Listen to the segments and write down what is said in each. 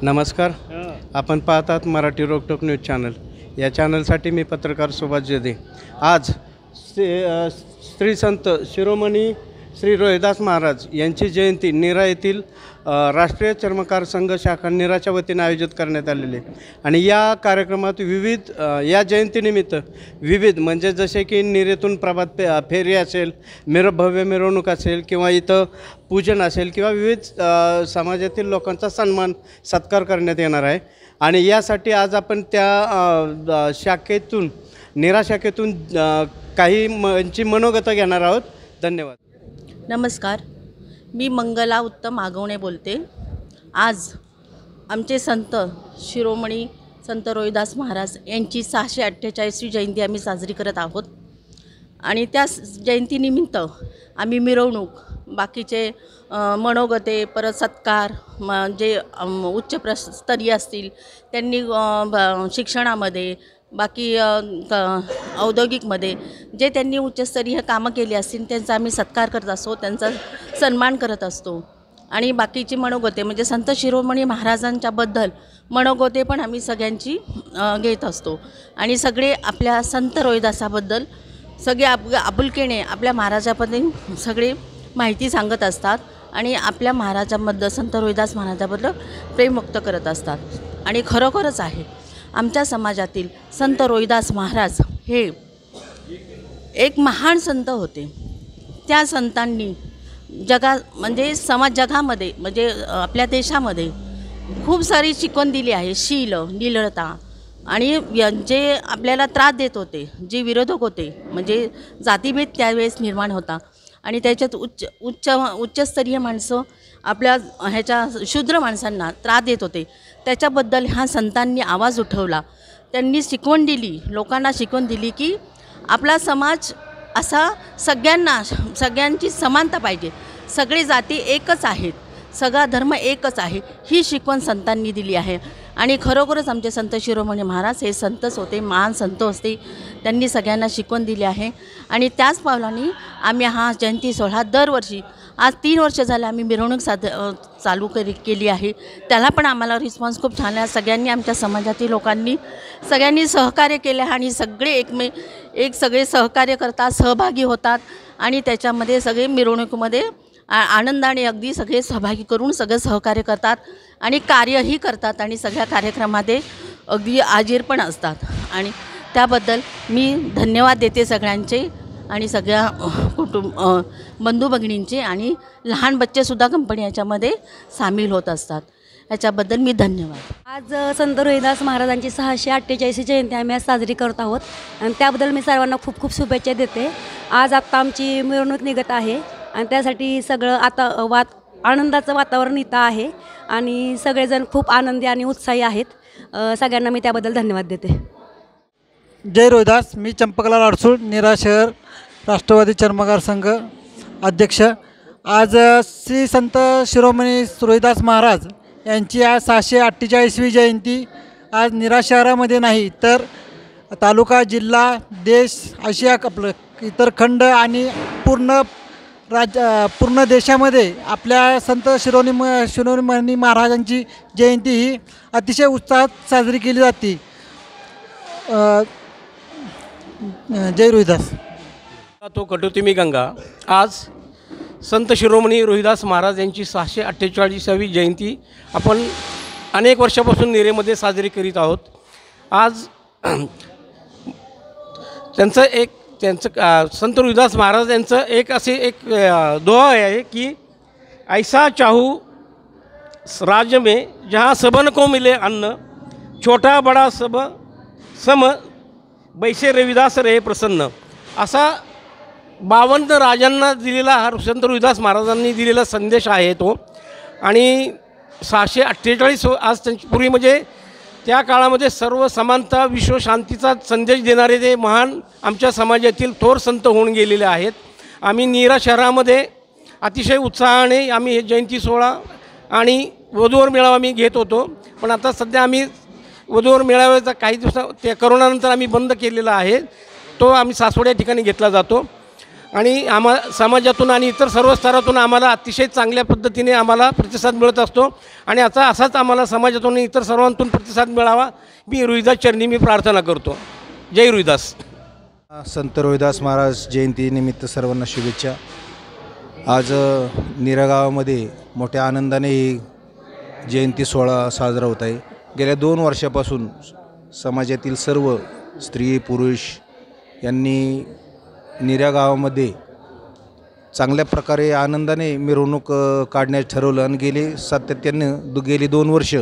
नमस्कार. आपण पाहतात मराठी रोकटोक न्यूज चॅनल. या चॅनलसाठी मी पत्रकार सुभाष जेदे. आज श्री संत शिरोमणी श्री रोहिदास महाराज यांची जयंती नीरा येथील राष्ट्रीय चर्मकार संघ शाखा नीराच्या वतीने आयोजित करण्यात आलेले आणि या कार्यक्रमात विविध या जयंतीनिमित्त विविध म्हणजे जसे की नीरेतून प्रभात फेरी असेल, भव्य मिरवणूक असेल किंवा इथं पूजन असेल किंवा विविध समाजातील लोकांचा सत्कार करण्यात येणार आहे. आणि यासाठी आज आपण त्या शाखेतून नीरा शाखेतून काही मनोगत घेणार आहोत. धन्यवाद. नमस्कार, मी मंगला उत्तम आगवणे बोलते. आज आमचे संत शिरोमणी संत रोहिदास महाराज यांची 648वी जयंती आम्ही साजरी करत आहोत. आणि त्या जयंतीनिमित्त आम्ही मिरवणूक, बाकीचे मनोगते, परत सत्कार जे उच्चस्तरीय असतील त्यांनी शिक्षणामध्ये, बाकी औद्योगिकमध्ये जे त्यांनी उच्चस्तरीय कामं केली असतील त्यांचा आम्ही सत्कार करत असतो, त्यांचा सन्मान करत असतो. आणि बाकीची मनोगते म्हणजे संत शिरोमणी महाराजांच्याबद्दल मनोगते पण आम्ही सगळ्यांची घेत असतो. आणि सगळे आपल्या संत रोहिदासाबद्दल सगळे आपुलकीने आपल्या महाराजाबद्दल सगळे माहिती सांगत असतात आणि आपल्या महाराजांबद्दल, संत रोहिदास महाराजाबद्दल प्रेम व्यक्त करत असतात. आणि खरोखरच आहे, आमच्या समाजातील संत रोहिदास महाराज हे एक महान संत होते. त्या संतांनी म्हणजे जगामध्ये म्हणजे आपल्या देशामध्ये खूप सारी शिकवण दिली आहे. शील, निलळता आणि जे आपल्याला त्रास देत होते, जे विरोधक होते, म्हणजे जातीभेद त्यावेळेस निर्माण होता आणि त्याच्यात उच्चस्तरीय माणसं आपल्या शूद्र माणसांना त्रास देत होते. त्याच्याबद्दल ह्या संतांनी आवाज उठवला. त्यांनी शिकवण दिली, लोकांना शिकवण दिली की आपला समाज असा सगळ्यांची समानता पाहिजे, सगळी जाती एकच आहेत, सगळा धर्म एकच आहे, ही शिकवण संतांनी दिली आहे. आणि खरोखरच आमचे संत शिरोमणी महाराज हे संतच होते, महान संत होते. त्यांनी सगळ्यांना शिकवण दिली आहे. आणि त्याच पावलांनी आम्ही हा जयंती सोहळा दरवर्षी, आज 3 वर्ष झाले आम्ही मिरवणूक चालू केली आहे. त्याला पण आम्हाला रिस्पॉन्स खूप छान आहे. सगळ्यांनी, आमच्या समाजातील लोकांनी सगळ्यांनी सहकार्य केले आणि सगळे सगळे सहकार्य करतात, सहभागी होतात आणि त्याच्यामध्ये सगळे मिरवणुकीमध्ये आनंदाने अगदी सगळे सहभागी करून सगळे सहकार्य करतात आणि कार्यही करतात आणि सगळ्या कार्यक्रमामध्ये अगदी हाजीर पण असतात. आणि त्याबद्दल मी धन्यवाद देते सगळ्यांचे आणि सगळ्या बंधू भगिनींचे. आणि लहान बच्चेसुद्धा कंपनी याच्यामध्ये सामील होत असतात, याच्याबद्दल मी धन्यवाद. आज संत रोहिदास महाराजांची 648वी जयंती आम्ही आज साजरी करत आहोत आणि त्याबद्दल मी सर्वांना खूप खूप शुभेच्छा देते. आज आत्ता आमची मिरवणूक निघत आहे आणि त्यासाठी सगळं आता आनंदाचं वातावरण इथं आहे आणि सगळेजण खूप आनंदी आणि उत्साही आहेत. सगळ्यांना मी त्याबद्दल धन्यवाद देते. जय रोहिदास. मी चंपकलाल अडसूळ, नीरा शहर राष्ट्रवादी चर्मकार संघ अध्यक्ष. आज श्री संत शिरोमणी रोहिदास महाराज यांची आज 648वी जयंती आज नीरा शहरामध्ये नाही तर तालुका, जिल्हा, देश, आशिया, आपलं इतर खंड आणि पूर्ण देशामध्ये आपल्या संत शिरोमणी महाराजांची जयंती ही अतिशय उत्साहात साजरी केली जाते. जय रोहिदास. तो कटोती मी गंगा. आज संत शिरोमणी रोहिदास महाराज यांची 648वी जयंती आपण अनेक वर्षापासून नीरेमध्ये साजरी करीत आहोत. आज त्यांचं संत रोहिदास महाराज यांचं एक दोहा आहे की ऐसा चाहू राज्य में जहाँ सबन को मिले अन्न, छोटा बड़ा सब सम बैसे रविदास रहे प्रसन्न. असा 52 राजांना दिलेला हा संत रोहिदास महाराजांनी दिलेला संदेश आहे तो. आणि 648 आज त्यांची पूर्वी म्हणजे त्या काळामध्ये सर्व समानता, विश्वशांतीचा संदेश देणारे ते महान आमच्या समाजातील थोर संत होऊन गेलेले आहेत. आम्ही नीरा शहरामध्ये अतिशय उत्साहाने आम्ही हे जयंती सोहळा आणि वधूवर मेळावा आम्ही घेत होतो. पण आता सध्या आम्ही वधूवर मेळाव्याचा काही दिवसा ते करोनानंतर आम्ही बंद केलेला आहे. तो आम्ही सासवड या ठिकाणी घेतला जातो. आणि समाजातून आणि इतर सर्व स्तरातून आम्हाला अतिशय चांगल्या पद्धतीने आम्हाला प्रतिसाद मिळत असतो आणि असाच आम्हाला समाजातून इतर सर्वांतून प्रतिसाद मिळावा मी रोहिदास चरणी मी प्रार्थना करतो. जय रोहिदास. संत रोहिदास महाराज जयंतीनिमित्त सर्वांना शुभेच्छा. आज नीरा गावामध्ये मोठ्या आनंदाने ही जयंती सोहळा साजरा होत आहे. गेल्या 2 वर्षापासून समाजातील सर्व स्त्री पुरुष यांनी नीरा गावामध्ये चांगल्या प्रकारे आनंदाने मिरवणूक काढण्यास ठरवलं आणि गेली 2 वर्ष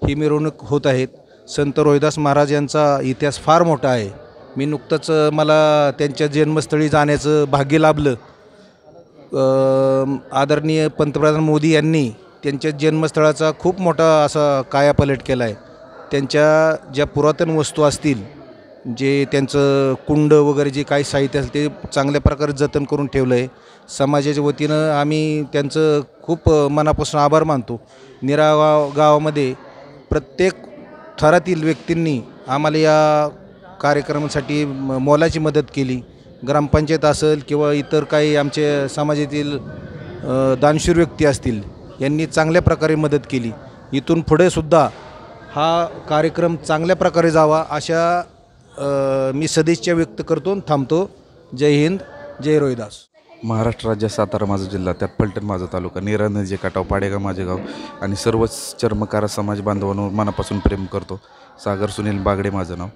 ही मिरवणूक होत आहेत. संत रोहिदास महाराज यांचा इतिहास फार मोठा आहे. मी नुकतंच मला त्यांच्या जन्मस्थळी जाण्याचं भाग्य लाभलं. आदरणीय पंतप्रधान मोदी यांनी त्यांच्या जन्मस्थळाचा खूप मोठा असा कायापालट केला आहे. त्यांच्या ज्या पुरातन वस्तू असतील, जे त्यांचं कुंड वगैरे जे काही साहित्य असेल ते चांगल्या प्रकारे जतन करून ठेवलं आहे. समाजाच्या वतीनं आम्ही त्यांचं खूप मनापासून आभार मानतो. नीरा गावामध्ये प्रत्येक थरातील व्यक्तींनी आम्हाला या कार्यक्रमासाठी मोलाची मदत केली. ग्रामपंचायत असेल किंवा इतर काही आमचे समाजातील दानशूर व्यक्ती असतील, यांनी चांगल्या प्रकारे मदत केली. इथून पुढे सुद्धा हा कार्यक्रम चांगल्या प्रकारे जावा अशा मी सदिच्छा व्यक्त करतो. थांबतो. जय हिंद, जय रोहिदास. महाराष्ट्र राज्य सातारा माझा जिल्हा, त्यात फलटण माझा तालुका, नीरा नदी काठाव, पाडेगाव माझे गाव आणि सर्वच चर्मकार समाज बांधवांवर मनापासून प्रेम करतो. सागर सुनील बागडे माझं नाव.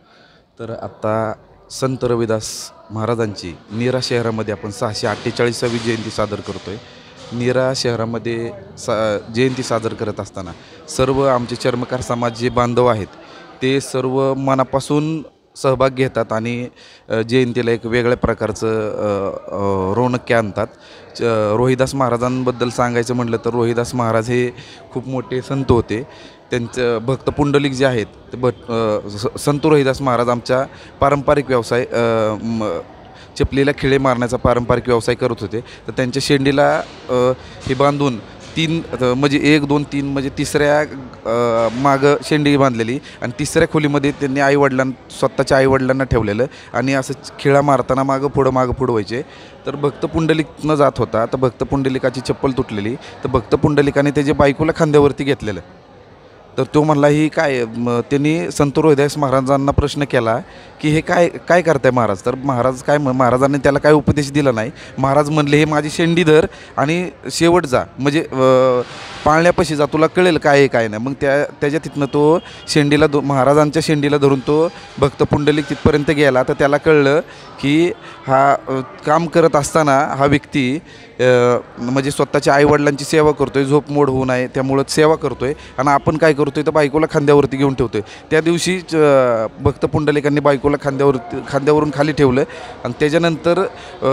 तर आत्ता संत रविदास महाराजांची नीरा शहरामध्ये आपण 648वी जयंती सादर करतो आहे. नीरा शहरामध्ये जयंती सादर करत असताना सर्व आमचे चर्मकार समाज जे बांधव आहेत ते सर्व मनापासून सहभाग घेतात आणि जयंतीला एक वेगळ्या प्रकारचं रौनक आणतात. रोहिदास महाराजांबद्दल सांगायचं म्हटलं तर रोहिदास महाराज हे खूप मोठे संत होते. त्यांचं भक्त पुंडलिक जे आहेत ते संत रोहिदास महाराज आमच्या पारंपरिक व्यवसाय चपलीला खिळे मारण्याचा पारंपरिक व्यवसाय करत होते. तर त्यांच्या शेंडीला हे बांधून 3 म्हणजे 1 2 3 म्हणजे तिसऱ्या मागं शेंडी बांधलेली आणि तिसऱ्या खोलीमध्ये त्यांनी स्वतःच्या आईवडिलांना ठेवलेलं आणि असं खिळा मारताना मागं पुढं व्हायचे. तर भक्त पुंडलिकनं जात होता. तर भक्त पुंडलिकाची चप्पल तुटलेली. तर भक्त पुंडलिकाने त्याच्या बायकोला खांद्यावरती घेतलेलं. तर तो म्हणला ही काय, त्यांनी संत रोहिदास महाराजांना प्रश्न केला की हे काय करताय महाराज. तर महाराजांनी त्याला काय उपदेश दिला नाही. महाराज म्हणले हे माझी शेंडी धर आणि शेवट जा, म्हणजे पाळण्यापाशी जा, तुला कळेल काय आहे काय नाही. मग त्याच्या तिथनं तो महाराजांच्या शेंडीला धरून तो भक्त पुंडलिक तिथपर्यंत गेला. तर त्याला कळलं की हा काम करत असताना हा व्यक्ती म्हणजे स्वतःच्या आईवडिलांची सेवा करतोय, झोप मोड होऊ नये त्यामुळं सेवा करतोय आणि आपण काय करतोय तर बायकोला खांद्यावरती घेऊन ठेवतोय. त्या दिवशी भक्त पुंडलिकांनी बायकोला खांद्यावरून खाली ठेवलं आणि त्याच्यानंतर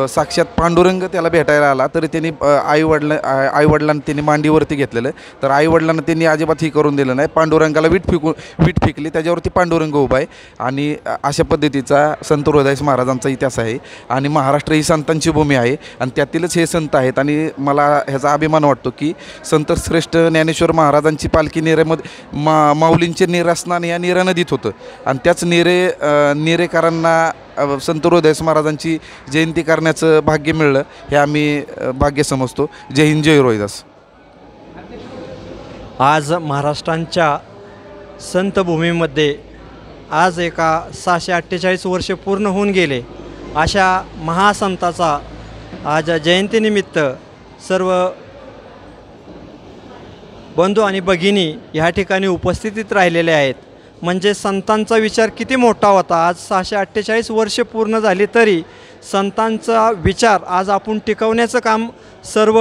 साक्षात पांडुरंग त्याला भेटायला आला. तरी त्यांनी आईवडिलांना त्यांनी मांडीवरती घेतलेलं. तर आईवडिलांना त्यांनी अजिबात ही करून दिलं नाही. पांडुरंगाला वीट फेकली, त्याच्यावरती पांडुरंग उभा आहे. आणि अशा पद्धतीचा संत रोहिदास महाराजांचा इतिहास आहे. आणि महाराष्ट्र ही संतांची भूमी आहे आणि त्यातीलच हे संत आहेत. आणि मला ह्याचा अभिमान वाटतो की संत श्रेष्ठ ज्ञानेश्वर महाराजांची पालखी नीरेमध्ये माऊलींचे नीरास्नान या नीरा नदीत होतं आणि त्याच नीरेकरांना संत रोहिदास महाराजांची जयंती करण्याचं भाग्य मिळलं, हे आम्ही भाग्य समजतो. जय हिंद, जय रोहिदास. आज महाराष्ट्रांच्या संतभूमीमध्ये आज एका 648 वर्ष पूर्ण होऊन गेले अशा महासंताचा आज जयंतीनिमित्त सर्व बंधू आणि भगिनी ह्या ठिकाणी उपस्थितीत राहिलेले आहेत. म्हणजे संतांचा विचार किती मोठा होता. आज 648 वर्ष पूर्ण झाली तरी संतांचा विचार आज आपण टिकवण्याचं काम सर्व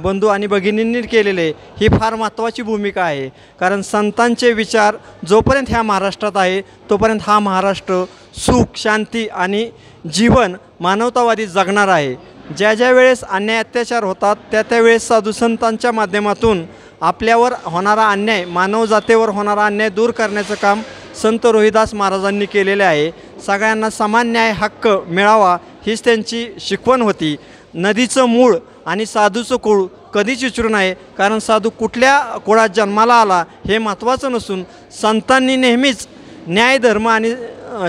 बंधू आणि भगिनींनी केलेले, ही फार महत्त्वाची भूमिका आहे. कारण संतांचे विचार जोपर्यंत ह्या महाराष्ट्रात आहे तोपर्यंत हा महाराष्ट्र सुख, शांती आणि जीवन मानवतावादी जगणार आहे. ज्या वेळेस अन्याय अत्याचार होतात त्यावेळेस साधू संतांच्या माध्यमातून आपल्यावर होणारा अन्याय, मानवजातीवर होणारा अन्याय दूर करण्याचं काम संत रोहिदास महाराजांनी केलेले आहे. सगळ्यांना समान न्याय हक्क मिळावा हीच त्यांची शिकवण होती. नदीचं मूळ आणि साधूचं कुळ कधीच विचारू नये, कारण साधू कुठल्या कुळात जन्माला आला हे महत्त्वाचं नसून संतांनी नेहमीच न्याय, धर्म आणि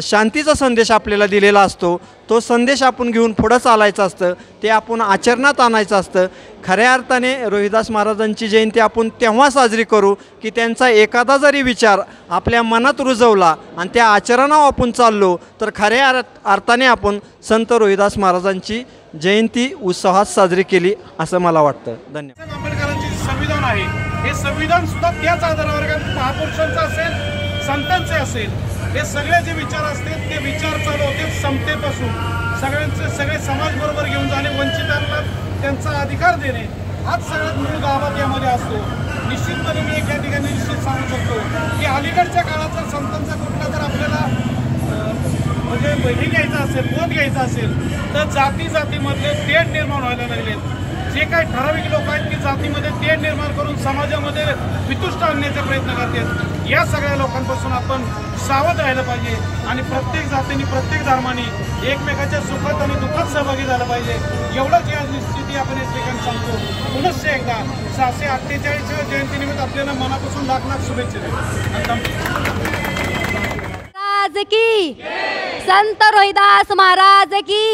शांतीचा संदेश आपल्याला दिलेला असतो. तो संदेश आपण घेऊन पुढं चालायचं असतं, ते आपण आचरणात आणायचं असतं. खऱ्या अर्थाने रोहिदास महाराजांची जयंती आपण तेव्हा साजरी करू की त्यांचा एखादा जरी विचार आपल्या मनात रुजवला आणि त्या आचरणावर आपण चाललो तर खऱ्या अर्थाने आपण संत रोहिदास महाराजांची जयंती उत्साहात साजरी केली असं मला वाटतं. धन्यवाद. आंबेडकरांचे जे संविधान आहे हे संविधान सुद्धा त्याच आधारावर महापुरुषांचं असेल, संतांचे असेल, हे सगळे जे विचार असतील ते विचार चालू होते समतेपासून सगळे समाज बरोबर घेऊन जाणे, वंचितांना त्यांचा अधिकार देणे हाच सगळ्यात मूळ गावात यामध्ये असतो. निश्चितपणे मी या ठिकाणी निश्चित सांगू शकतो की अलीकडच्या काळात जर संतांचा कुठला जर आपल्याला म्हणजे हे घ्यायचा असेल, बोध घ्यायचा असेल तर जातीमधले तेढ निर्माण व्हायला लागलेत. जे काही ठराविक लोक आहेत की जातीमध्ये तेढ निर्माण करून समाजामध्ये वितुष्ट आणण्याचे प्रयत्न करतात, या सगळ्या लोकांपासून आपण सावध राहिलं पाहिजे आणि प्रत्येक जातीने प्रत्येक धर्माने एकमेकाच्या सुखात आणि दुःखात सहभागी झालं पाहिजे. एवढंच या निश्चिती आपण या ठिकाणी सांगतो. पुनश्च एकदा 648व्या जयंतीनिमित्त आपल्याला मनापासून लाख शुभेच्छा देतो. की संत रोहिदास महाराज की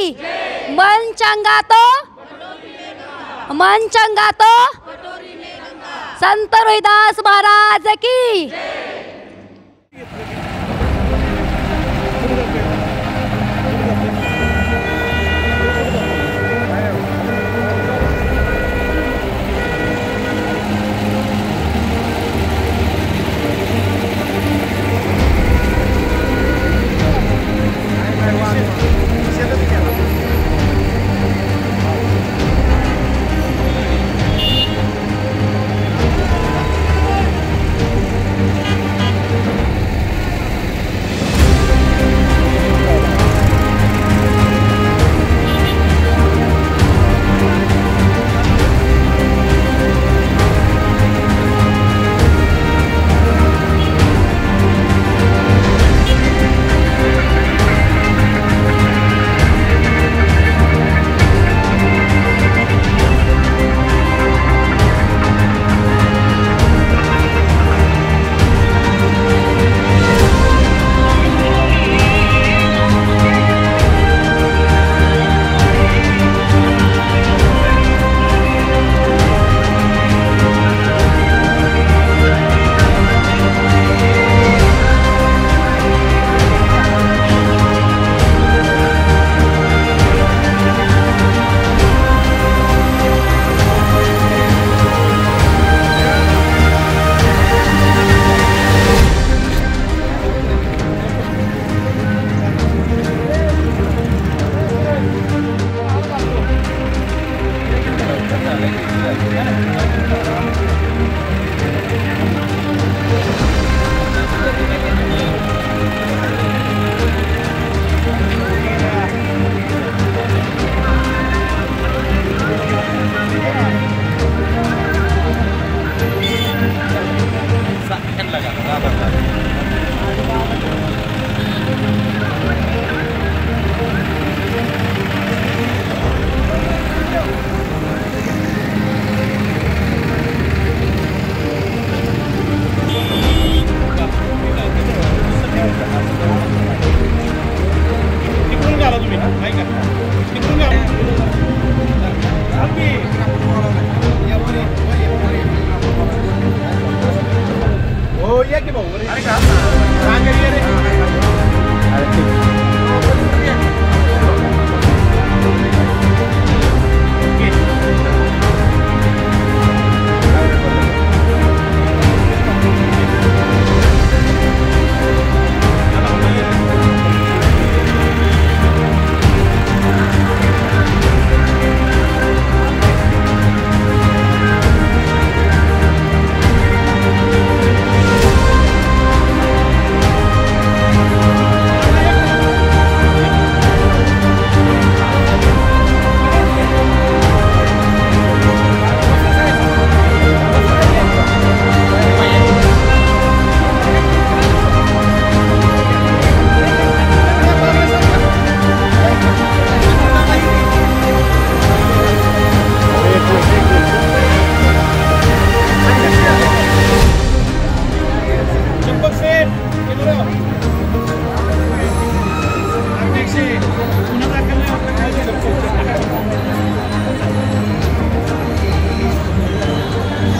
मन चंगा तो संत रोहिदास महाराज की.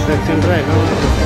सेंटर आहे का